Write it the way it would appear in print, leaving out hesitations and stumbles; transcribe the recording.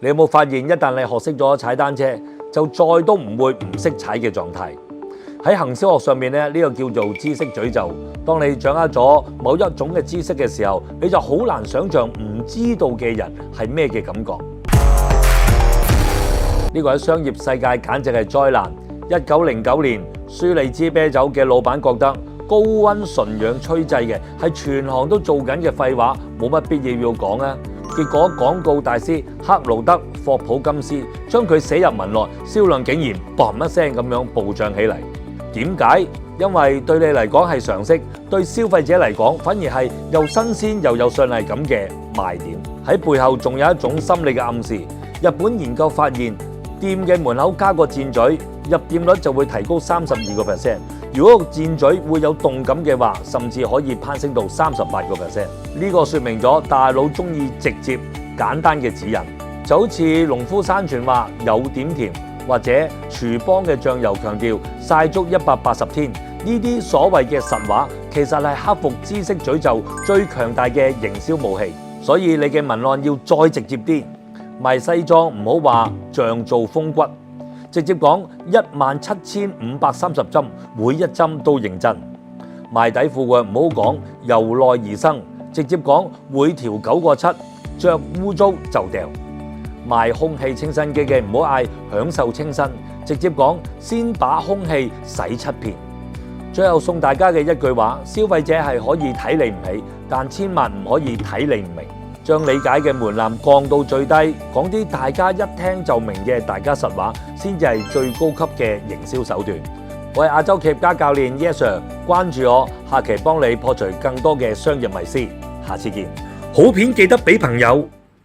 你有冇發現，一旦你學識咗踩單車，就再都唔會唔識踩嘅狀態？喺行銷學上面咧，呢個叫做知識詛咒。當你掌握咗某一種嘅知識嘅時候，你就好難想像唔知道嘅人係咩嘅感覺。呢個喺商業世界簡直係災難。1909年，舒利茲啤酒嘅老闆覺得高溫純氧吹製嘅係全行都做緊嘅廢話，冇乜必要講啊。結果廣告大師克勞德霍普金斯將佢寫入文內，銷量竟然砰一聲咁樣暴漲起嚟。點解？因為對你嚟講係常識，對消費者嚟講反而係又新鮮又有信賴感嘅賣點。喺背後仲有一種心理嘅暗示。日本研究發現，店嘅門口加個箭嘴，入店率就會提高32%。如果個箭嘴會有動感嘅話，甚至可以攀升到38%。呢個說明咗大佬中意直接簡單嘅指引，就好似農夫山泉話有點甜，或者廚邦嘅醬油強調曬足180天。呢啲所謂嘅實話，其實係克服知識詛咒最強大嘅營銷武器。所以你嘅文案要再直接啲。賣西裝唔好話像做風骨，直接講17530針，每一針都認真。賣底褲嘅唔好講由內而生，直接講每條9個7，着污糟就掉。賣空氣清新機嘅唔好嗌享受清新，直接講先把空氣洗7遍。最後送大家嘅一句話：消費者係可以睇你唔起，但千萬唔可以睇你唔明。將理解嘅門檻降到最低，講啲大家一聽就明嘅大家實話，先至係最高級嘅營銷手段。我係亞洲企業家教練 Yes Sir， 關注我，下期幫你破除更多嘅商業迷思。下次見。好片記得俾朋友。